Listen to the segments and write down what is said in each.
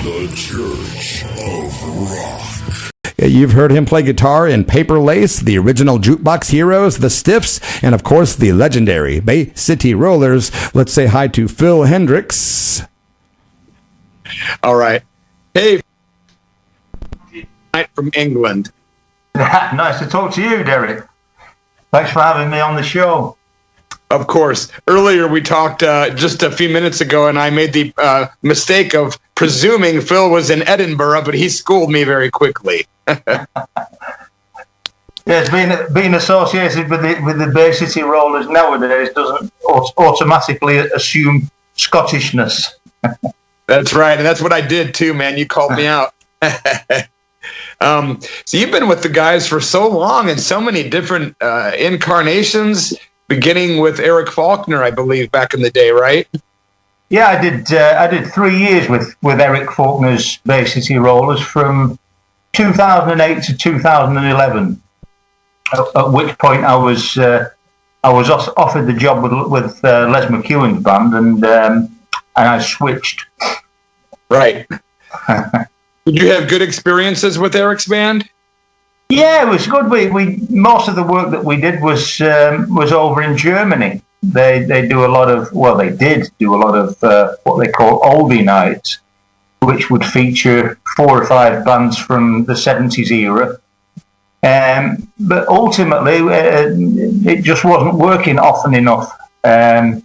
The Church of Rock. You've heard him play guitar in Paper Lace, the original Jukebox Heroes, the Stiffs, and of course the legendary Bay City Rollers. Let's say hi to Phil Hendricks. All right. Hey, from England. Nice to talk to you, Derek. Thanks for having me on the show. Of course. Earlier we talked just a few minutes ago, and I made the mistake of presuming Phil was in Edinburgh, but he schooled me very quickly. Yes, being associated with the Bay City Rollers nowadays doesn't automatically assume Scottishness. That's right, and that's what I did too, man. You called me out. So you've been with the guys for so long in so many different incarnations, beginning with Eric Faulkner, I believe, back in the day, right? Yeah, I did 3 years with Eric Faulkner's Bay City Rollers from 2008 to 2011. At which point I was offered the job with Les McEwen's band, and I switched. Right. Did you have good experiences with Eric's band? Yeah, it was good. We most of the work that we did was over in Germany. They do a lot of, well, they did do a lot of what they call oldie nights, which would feature 4 or 5 bands from the 70s era. But ultimately, it just wasn't working often enough to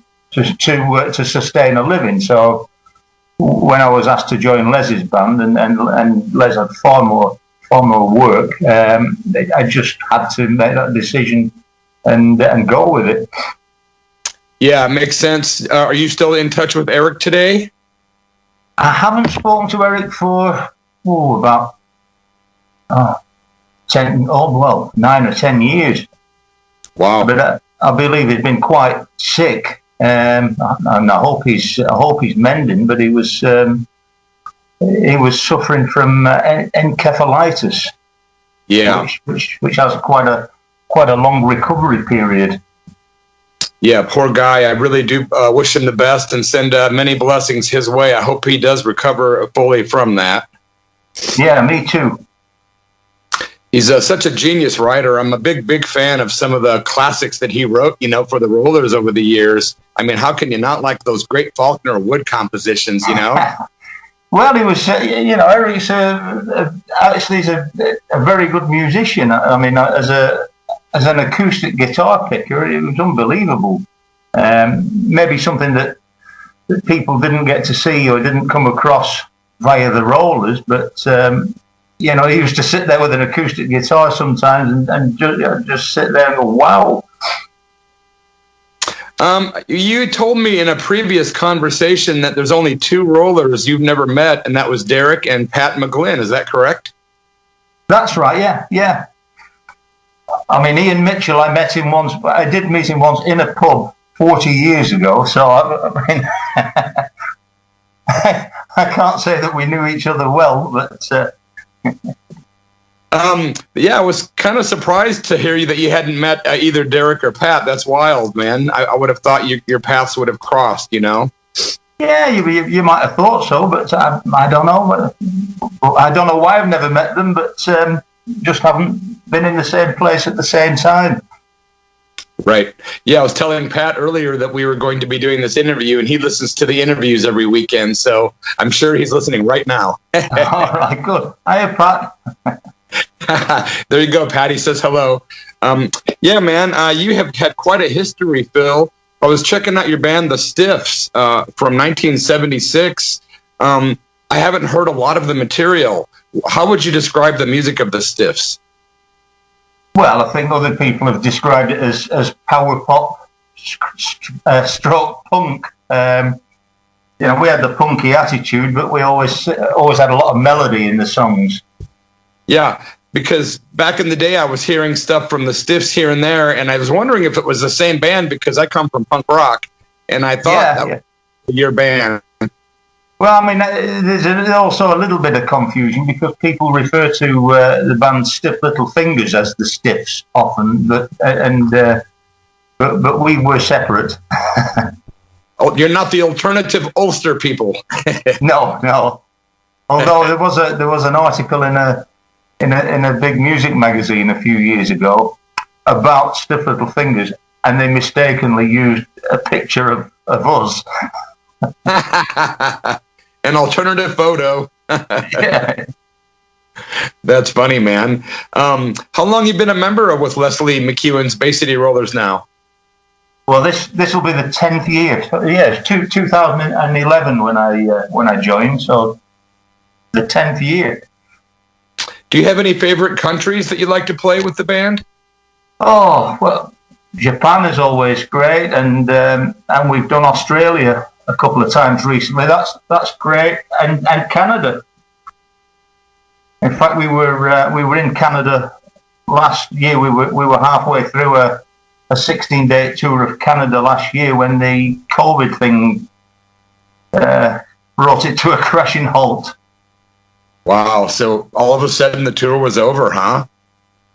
sustain a living. So when I was asked to join Les's band, and Les had far more work, I just had to make that decision and go with it. Yeah, makes sense. Are you still in touch with Eric today? I haven't spoken to Eric for about 9 or 10 years. Wow! But I believe he's been quite sick, and I hope he's mending. But he was suffering from encephalitis. Yeah, which has quite a long recovery period. Yeah, poor guy. I really do wish him the best and send many blessings his way. I hope he does recover fully from that. Yeah, me too. He's such a genius writer. I'm a big fan of some of the classics that he wrote, for the Rollers over the years. I mean, how can you not like those great Faulkner wood compositions, Well, he was, Eric's actually he's a very good musician. I mean, as an acoustic guitar picker, it was unbelievable. Maybe something that people didn't get to see or didn't come across via the Rollers, but he used to sit there with an acoustic guitar sometimes and just sit there and go, wow. You told me in a previous conversation that there's only 2 Rollers you've never met, and that was Derek and Pat McGlynn. Is that correct? That's right, yeah. I mean, Ian Mitchell, I met him once, but I did meet him once in a pub 40 years ago, so I mean, I can't say that we knew each other well, but... Yeah, I was kind of surprised to hear that you hadn't met either Derek or Pat. That's wild, man. I would have thought your paths would have crossed, Yeah, you might have thought so, but I don't know. I don't know why I've never met them, but just haven't been in the same place at the same time. Right. Yeah, I was telling Pat earlier that we were going to be doing this interview, and he listens to the interviews every weekend, so I'm sure he's listening right now. All right, good. Hiya, Pat. There you go, Pat. He says hello. Yeah, man, you have had quite a history, Phil. I was checking out your band, the Stiffs, from 1976. I haven't heard a lot of the material. How would you describe the music of the Stiffs? Well, I think other people have described it as power pop, stroke punk. We had the punky attitude, but we always had a lot of melody in the songs. Yeah, because back in the day I was hearing stuff from the Stiffs here and there, and I was wondering if it was the same band because I come from punk rock, and I thought that was your band. Well, I mean, there's also a little bit of confusion because people refer to the band Stiff Little Fingers as the Stiffs often, but we were separate. Oh, you're not the alternative Ulster people. No. Although there was an article in a big music magazine a few years ago about Stiff Little Fingers, and they mistakenly used a picture of us. An alternative photo. Yeah. That's funny, man. How long you been a member with Leslie McEwen's Bay City Rollers now? Well, this will be the 10th year. Yeah, it's 2011 when I joined, so the 10th year. Do you have any favorite countries that you like to play with the band? Oh, well, Japan is always great, and we've done Australia a couple of times recently. That's great, and Canada. In fact, we were in Canada last year. We were halfway through a 16-day tour of Canada last year when the COVID thing brought it to a crashing halt. Wow! So all of a sudden the tour was over, huh?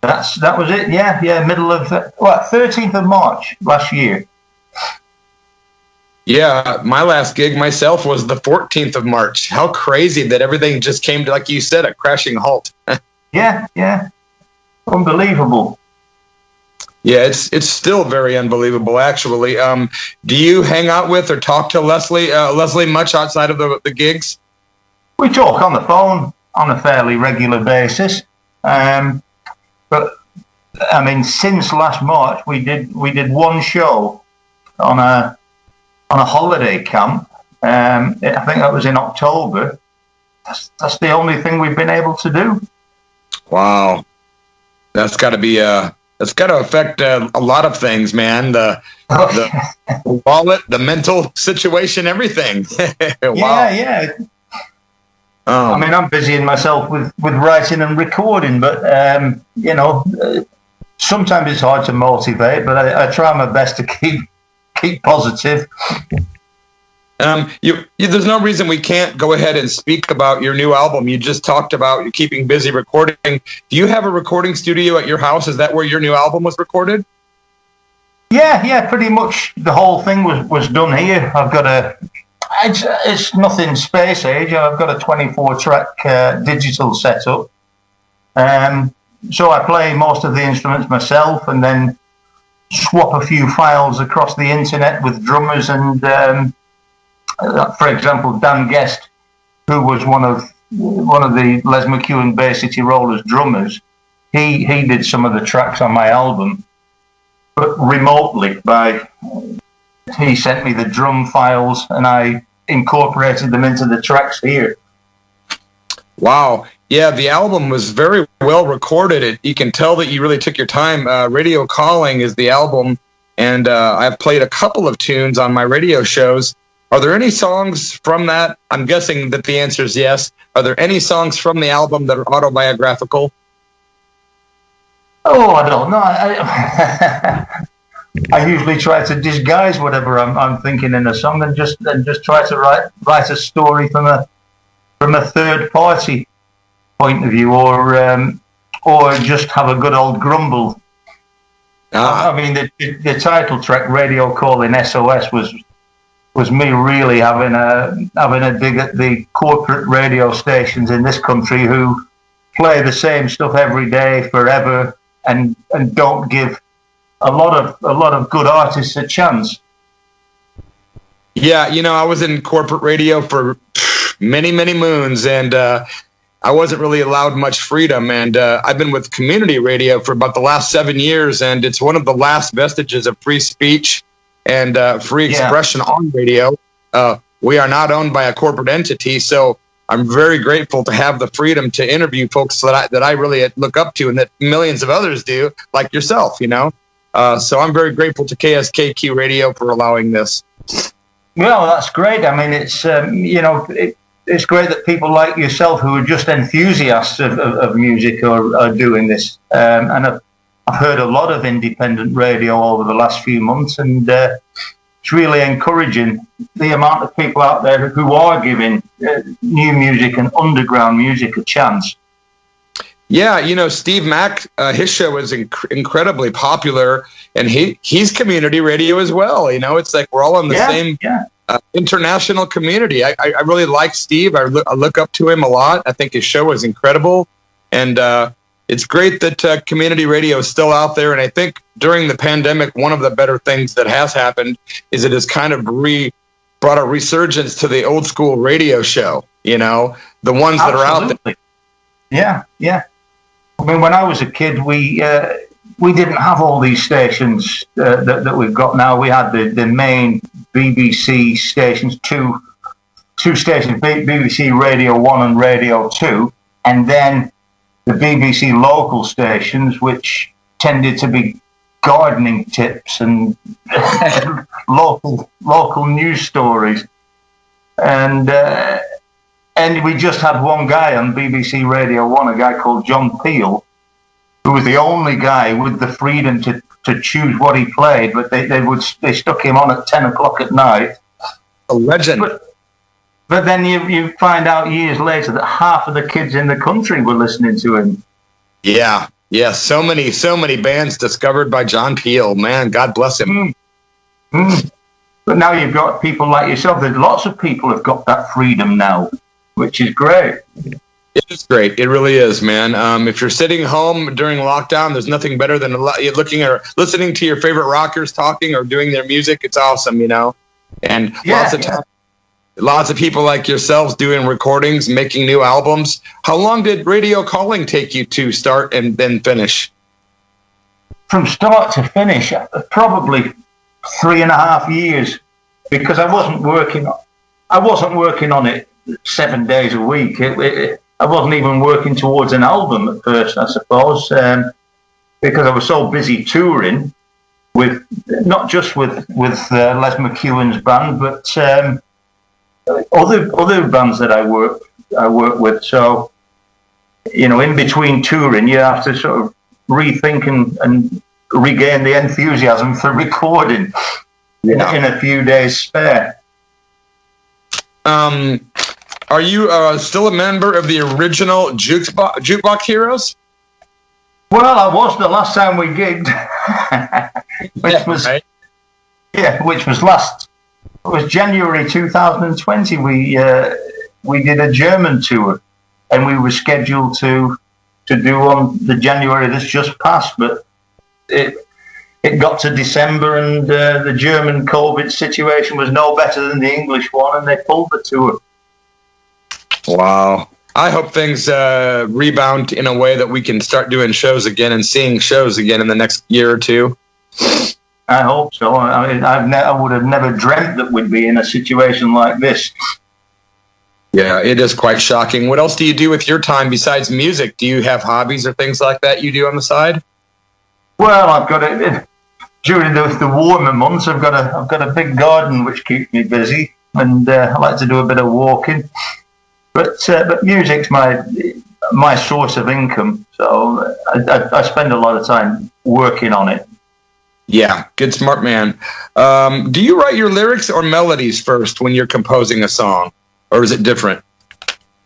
That was it. Yeah. Middle of 13th of March last year. Yeah, my last gig myself was the 14th of March. How crazy that everything just came to, like you said, a crashing halt. Yeah. Unbelievable. Yeah, it's still very unbelievable, actually. Do you hang out with or talk to Leslie much outside of the gigs? We talk on the phone on a fairly regular basis. But I mean, since last March, we did one show on a holiday camp. I think that was in October. That's the only thing we've been able to do. Wow, that's got to affect a lot of things, man. The wallet, the mental situation, everything. Wow. Yeah. I mean, I'm busying myself with writing and recording, but sometimes it's hard to motivate. But I try my best to keep positive. There's no reason we can't go ahead and speak about your new album. You just talked about you keeping busy recording. Do you have a recording studio at your house? Is that where your new album was recorded? Yeah, pretty much the whole thing was done here. I've got it's nothing space age. I've got a 24-track digital setup. So I play most of the instruments myself and then swap a few files across the internet with drummers and, for example, Dan Guest, who was one of the Les McEwen Bay City Rollers drummers, he did some of the tracks on my album, but remotely he sent me the drum files and I incorporated them into the tracks here. Wow. Yeah, the album was very well recorded. You can tell that you really took your time. Radio Calling is the album, and I've played a couple of tunes on my radio shows. Are there any songs from that? I'm guessing that the answer is yes. Are there any songs from the album that are autobiographical? Oh, I don't know. I usually try to disguise whatever I'm thinking in a song and just try to write a story from a third party point of view, or just have a good old grumble. I mean, the title track, Radio Calling SOS, was me really having a dig at the corporate radio stations in this country who play the same stuff every day forever and don't give a lot of good artists a chance. Yeah, I was in corporate radio for many moons, and I wasn't really allowed much freedom. And I've been with community radio for about the last 7 years, and it's one of the last vestiges of free speech and free expression on radio. We are not owned by a corporate entity, so I'm very grateful to have the freedom to interview folks that I really look up to and that millions of others do, like yourself, So I'm very grateful to KSKQ Radio for allowing this. Well, that's great. I mean, it's it's great that people like yourself who are just enthusiasts of music are doing this. And I've heard a lot of independent radio over the last few months, and it's really encouraging the amount of people out there who are giving new music and underground music a chance. Yeah, Steve Mack, his show is incredibly popular, and he's community radio as well. It's like we're all on the international community. I really like Steve. I look up to him a lot. I think his show is incredible. And it's great that community radio is still out there. And I think during the pandemic, one of the better things that has happened is it has kind of brought a resurgence to the old school radio show, you know, the ones that are out there. Yeah, yeah. I mean, when I was a kid, we didn't have all these stations that we've got now. We had the main BBC stations, two stations, BBC Radio 1 and Radio 2, and then the BBC local stations, which tended to be gardening tips and local news stories. And we just had one guy on BBC Radio 1, a guy called John Peel, who was the only guy with the freedom to choose what he played, but they stuck him on at 10 o'clock at night. A legend. But then you find out years later that half of the kids in the country were listening to him. Yeah. So many bands discovered by John Peel. Man, God bless him. But now you've got people like yourself. There's lots of people have got that freedom now, which is great. It is great. It really is, man. If you're sitting home during lockdown, there's nothing better than listening to your favorite rockers talking or doing their music. It's awesome, you know. And lots of people like yourselves doing recordings, making new albums. How long did radio calling take you to start and then finish? From start to finish, probably 3.5 years, because I wasn't working on it 7 days a week. I wasn't even working towards an album at first, I suppose, because I was so busy touring with not just with Les McEwen's band, but other bands that I work with. So, you know, in between touring, you have to sort of rethink and regain the enthusiasm for recording in a few days spare. Are you still a member of the original Jukebox Heroes? Well, I was the last time we gigged, It was January 2020. We did a German tour, and we were scheduled to do on the January that's just passed, but it got to December, and the German COVID situation was no better than the English one, and they pulled the tour. Wow. I hope things rebound in a way that we can start doing shows again and seeing shows again in the next year or two. I hope so. I mean, I would have never dreamt that we'd be in a situation like this. Yeah, it is quite shocking. What else do you do with your time besides music? Do you have hobbies or things like that you do on the side? Well, I've got during the warmer months, I've got a big garden which keeps me busy, and I like to do a bit of walking. But music's my source of income, so I spend a lot of time working on it. Yeah, good, smart man. Do you write your lyrics or melodies first when you're composing a song, or is it different?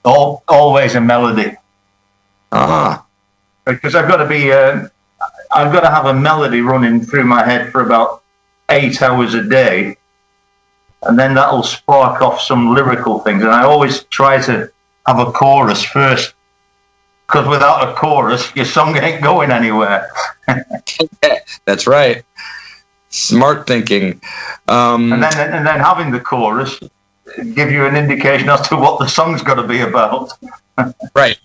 Always a melody. Because I've got to have a melody running through my head for about 8 hours a day, and then that'll spark off some lyrical things. And I always try to have a chorus first, because without a chorus, your song ain't going anywhere. That's right. Smart thinking. And then having the chorus give you an indication as to what the song's got to be about. Right.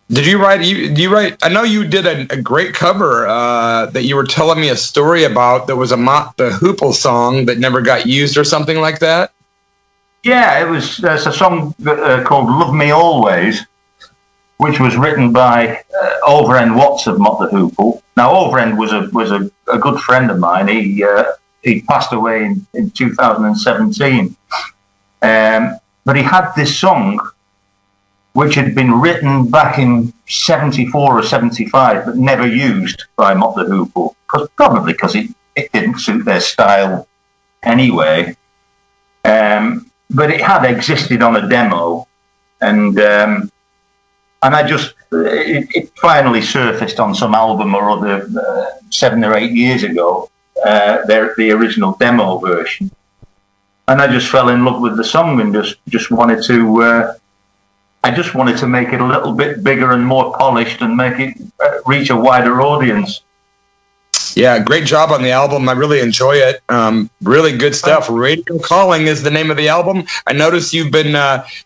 Did you write? I know you did a great cover that you were telling me a story about. That was the Hoople song that never got used, or something like that. Yeah, there's a song called "Love Me Always," which was written by Overend Watts of Mott the Hoople. Now, Overend was a good friend of mine. He passed away in 2017, but he had this song, which had been written back in 74 or 75, but never used by Mott the Hoople, probably because it didn't suit their style anyway. But it had existed on a demo, and it finally surfaced on some album or other 7 or 8 years ago, the original demo version. and I just fell in love with the song and just wanted to. I just wanted to make it a little bit bigger and more polished and make it reach a wider audience. Yeah, great job on the album. I really enjoy it. Really good stuff. Radio Calling is the name of the album. I noticed you've been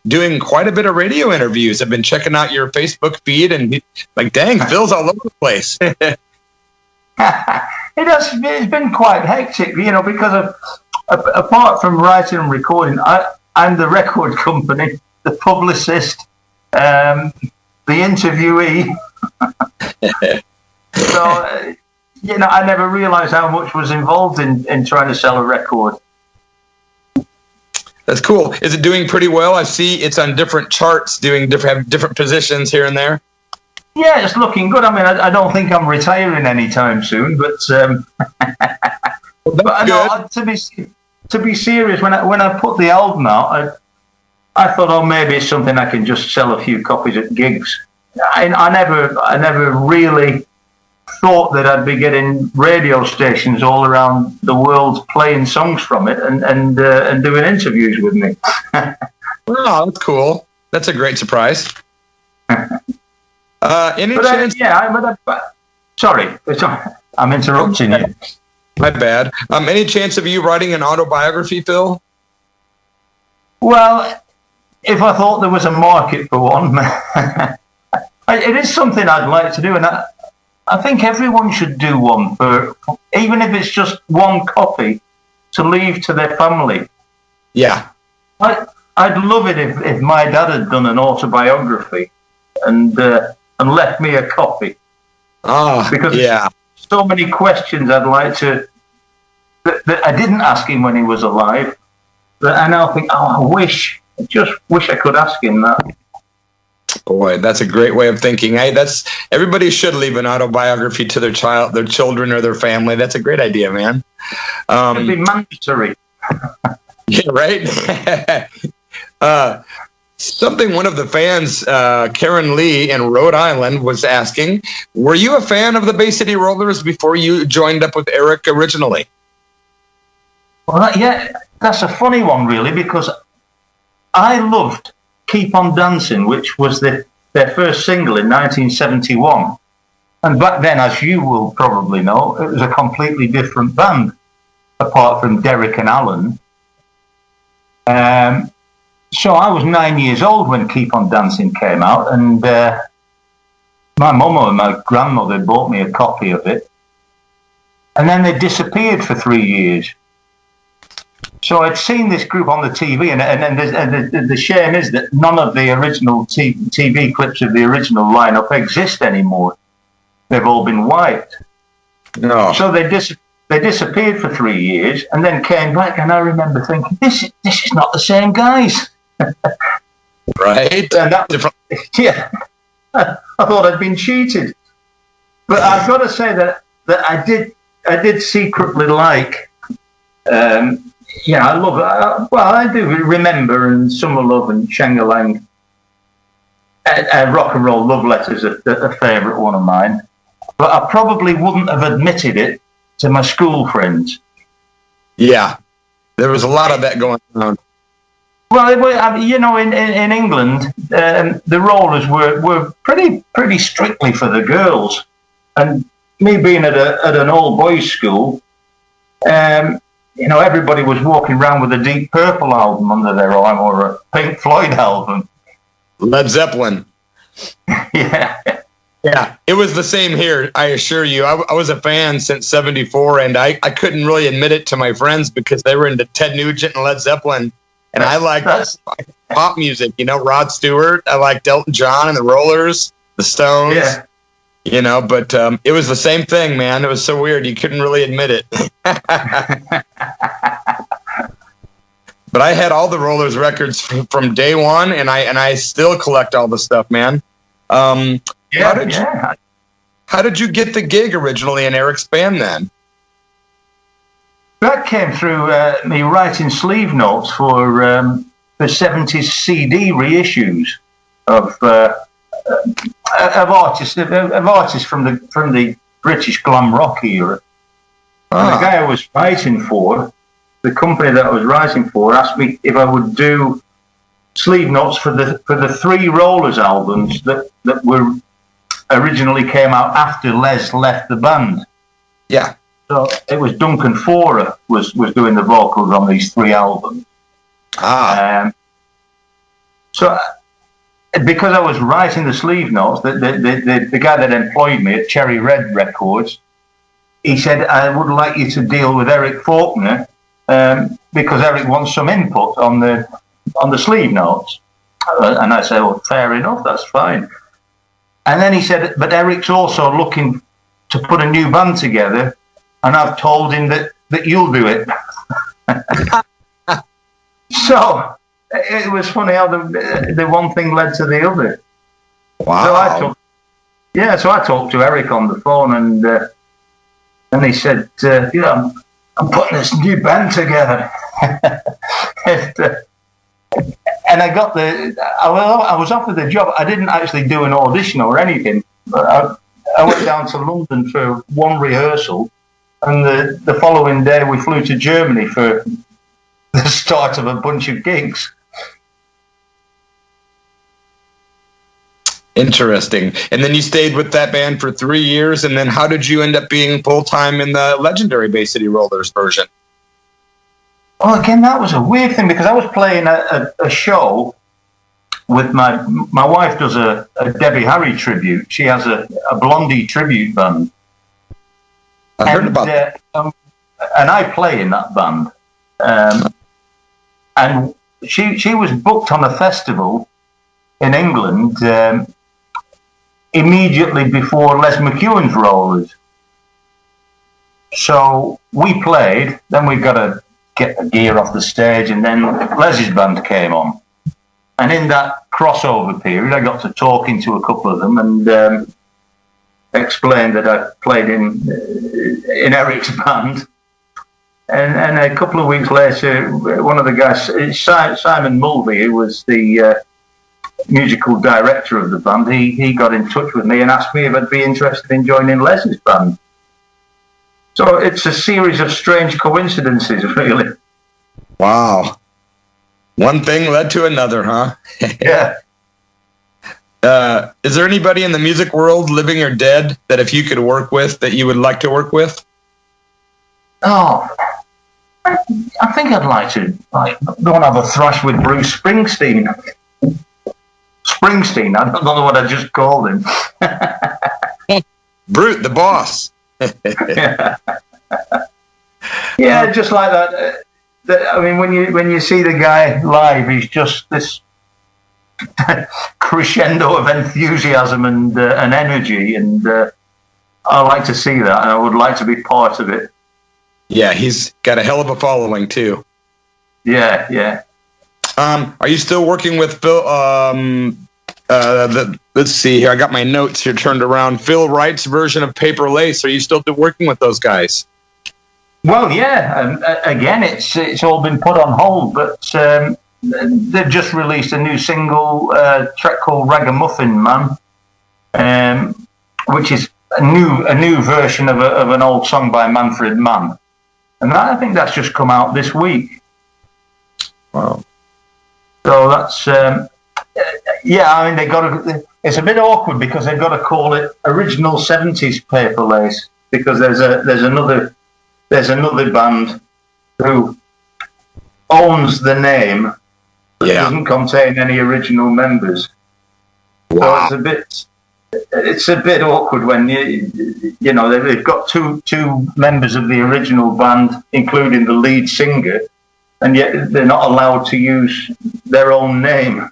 doing quite a bit of radio interviews. I've been checking out your Facebook feed and like, dang, Phil's all over the place. It's been quite hectic, because apart from writing and recording, I'm the record company, the publicist, the interviewee. So, I never realized how much was involved in trying to sell a record. That's cool. Is it doing pretty well? I see it's on different charts, have different positions here and there. Yeah, it's looking good. I mean, I don't think I'm retiring anytime soon, but to be serious, when I put the album out, I thought, oh, maybe it's something I can just sell a few copies at gigs. I never really thought that I'd be getting radio stations all around the world playing songs from it and doing interviews with me. Oh, that's cool. That's a great surprise. Sorry, I'm interrupting you. My bad. Any chance of you writing an autobiography, Phil? Well, if I thought there was a market for one, it is something I'd like to do, and I think everyone should do one, even if it's just one copy to leave to their family. Yeah. I'd love it if my dad had done an autobiography and left me a copy. Because so many questions I'd like to that I didn't ask him when he was alive, that I now think, I just wish I could ask him that. Boy, that's a great way of thinking. Hey, everybody should leave an autobiography to their children, or their family. That's a great idea, man. It'd be mandatory. Yeah, right. Something one of the fans, Karen Lee in Rhode Island, was asking: were you a fan of the Bay City Rollers before you joined up with Eric originally? Well, that's a funny one, really, because I loved Keep On Dancing, which was their first single in 1971. And back then, as you will probably know, it was a completely different band, apart from Derek and Alan. So I was 9 years old when Keep On Dancing came out, and my mum and my grandmother bought me a copy of it. And then they disappeared for 3 years. So I'd seen this group on the TV, and the shame is that none of the original TV clips of the original lineup exist anymore. They've all been wiped. No. So they disappeared for 3 years, and then came back, and I remember thinking, this is not the same guys. Right. And I thought I'd been cheated. But I've got to say that I did secretly like. I love. I do Remember and Summer Love and Shang-a-Lang. Rock and Roll Love Letters are a favourite one of mine. But I probably wouldn't have admitted it to my school friends. Yeah, there was a lot of that going on. Well, in England, the Rollers were pretty strictly for the girls, and me being at an all boys school, everybody was walking around with a Deep Purple album under their arm or a Pink Floyd album. Led Zeppelin. Yeah, it was the same here, I assure you. I was a fan since '74, and I couldn't really admit it to my friends because they were into Ted Nugent and Led Zeppelin, and I liked pop music, Rod Stewart. I liked Elton John and the Rollers, the Stones. Yeah. But it was the same thing, man. It was so weird. You couldn't really admit it. But I had all the Rollers records from day one, and I still collect all the stuff, man. How did you get the gig originally in Eric's band then? That came through me writing sleeve notes for the 70s CD reissues of artists from the British glam rock era. And the guy I was writing for the company that I was writing for asked me if I would do sleeve notes for the three Rollers albums that were originally came out after Les left the band. Yeah. So it was Duncan Fora was doing the vocals on these three albums. So because I was writing the sleeve notes, the guy that employed me at Cherry Red Records, he said, I would like you to deal with Eric Faulkner because Eric wants some input on the sleeve notes. And I said, well, fair enough, that's fine. And then he said, but Eric's also looking to put a new band together, and I've told him that you'll do it. So it was funny how the one thing led to the other. Wow. So I talked to Eric on the phone, and he said, I'm putting this new band together. And I got I was offered the job. I didn't actually do an audition or anything. But I went down to London for one rehearsal, and the following day we flew to Germany for the start of a bunch of gigs. Interesting. And then you stayed with that band for 3 years, and then how did you end up being full-time in the legendary Bay City Rollers version? Well, again, that was a weird thing because I was playing a show with my wife does a Debbie Harry tribute. She has a Blondie tribute band. I heard about that. And I play in that band. And she was booked on a festival in England immediately before Les McEwen's Rollers. So we played, then we got to get the gear off the stage, and then Les's band came on. And in that crossover period, I got to talking to a couple of them and explained that I played in Eric's band. And a couple of weeks later, one of the guys, Simon Mulvey, who was the musical director of the band, he got in touch with me and asked me if I'd be interested in joining Les's band. So it's a series of strange coincidences, really. Wow. One thing led to another, huh? Yeah. Is there anybody in the music world, living or dead, that if you could work with, that you would like to work with? Oh, I think I'd like to go and have a thrash with Bruce Springsteen. Springsteen, I don't know what I just called him. Brute, the boss. Yeah, just like that. I mean, when you see the guy live, he's just this crescendo of enthusiasm and energy, and I like to see that, and I would like to be part of it. Yeah, he's got a hell of a following too. Yeah. Are you still working with Phil? Let's see here. I got my notes here turned around. Phil Wright's version of Paper Lace. Are you still working with those guys? Well, yeah. Again, it's all been put on hold, but they've just released a new single track called Ragamuffin Man, which is a new version of an old song by Manfred Mann, and I think that's just come out this week. Wow. So that's yeah. I mean, it's a bit awkward because they've got to call it Original 70s Paper Lace because there's another band who owns the name but doesn't contain any original members. Wow. So it's a bit awkward when you know they've got two members of the original band, including the lead singer, and yet they're not allowed to use their own name.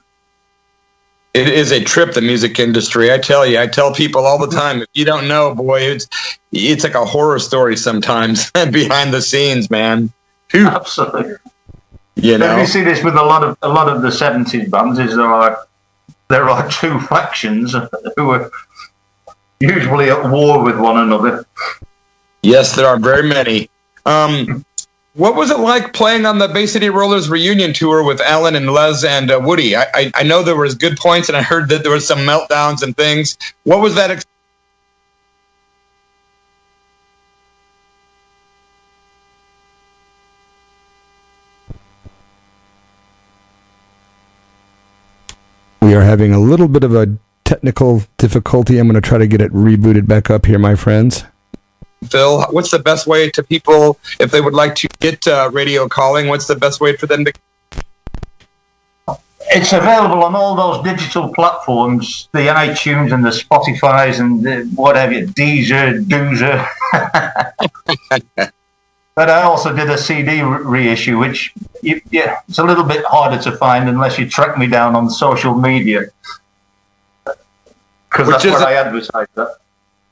It is a trip, the music industry. I tell people all the time, if you don't know, boy, it's like a horror story sometimes behind the scenes, man. Whew. Absolutely. You know, you see this with a lot of the 70s bands. Is there are two factions who are usually at war with one another. Yes, there are very many. What was it like playing on the Bay City Rollers reunion tour with Alan and Les and Woody? I know there was good points, and I heard that there was some meltdowns and things. What was that? We are having a little bit of a technical difficulty. I'm going to try to get it rebooted back up here, my friends. Phil, what's the best way to people, if they would like to get radio calling, what's the best way for them to... It's available on all those digital platforms, the iTunes and the Spotify's and the whatever, Deezer, Doozer. But I also did a CD reissue, which it's a little bit harder to find unless you track me down on social media, because that's where I advertise that.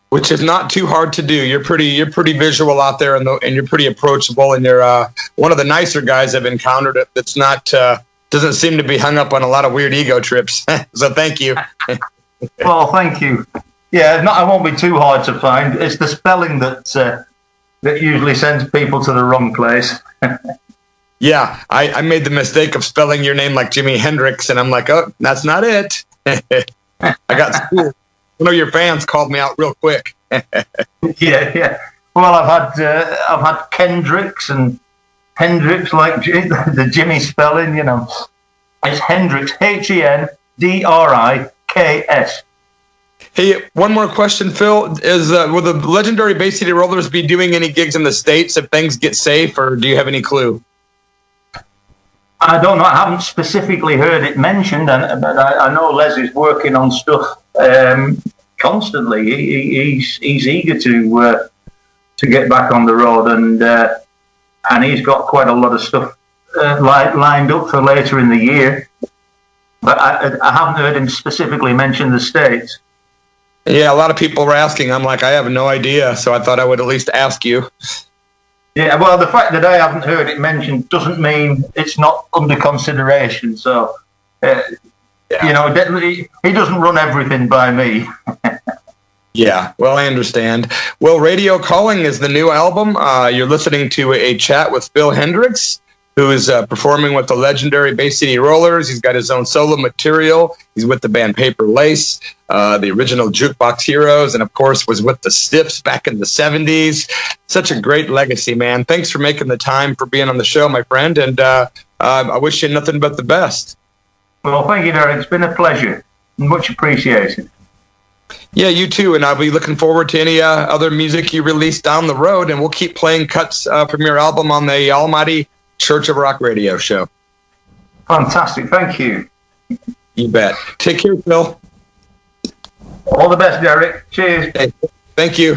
Which is not too hard to do. You're pretty visual out there, and you're pretty approachable, and you're one of the nicer guys I've encountered. That's not doesn't seem to be hung up on a lot of weird ego trips. So thank you. Well, thank you. Yeah, I won't be too hard to find. It's the spelling that usually sends people to the wrong place. Yeah, I made the mistake of spelling your name like Jimi Hendrix, and I'm like, oh, that's not it. I got schooled. One of your fans called me out real quick. Yeah. Well, I've had Kendricks and Hendrix, like the Jimmy spelling. It's Hendrix, HENDRIKS. Hey, one more question, Phil. Will the legendary Bay City Rollers be doing any gigs in the States if things get safe, or do you have any clue? I don't know. I haven't specifically heard it mentioned, but I know Les is working on stuff constantly. He's eager to get back on the road, and he's got quite a lot of stuff lined up for later in the year. But I haven't heard him specifically mention the States. Yeah, a lot of people were asking. I'm like, I have no idea, so I thought I would at least ask you. Yeah, well, the fact that I haven't heard it mentioned doesn't mean it's not under consideration. So, definitely, he doesn't run everything by me. Yeah, well, I understand. Well, Radio Calling is the new album. You're listening to a chat with Phil Hendricks, who is performing with the legendary Bay City Rollers. He's got his own solo material. He's with the band Paper Lace, the original Jukebox Heroes, and of course was with the Stiffs back in the 70s. Such a great legacy, man. Thanks for making the time for being on the show, my friend, and I wish you nothing but the best. Well, thank you, Derek. It's been a pleasure. Much appreciated. Yeah, you too, and I'll be looking forward to any other music you release down the road, and we'll keep playing cuts from your album on the almighty Church of Rock radio show. Fantastic. Thank you. You bet. Take care, Phil. All the best, Derek. Cheers. Thank you.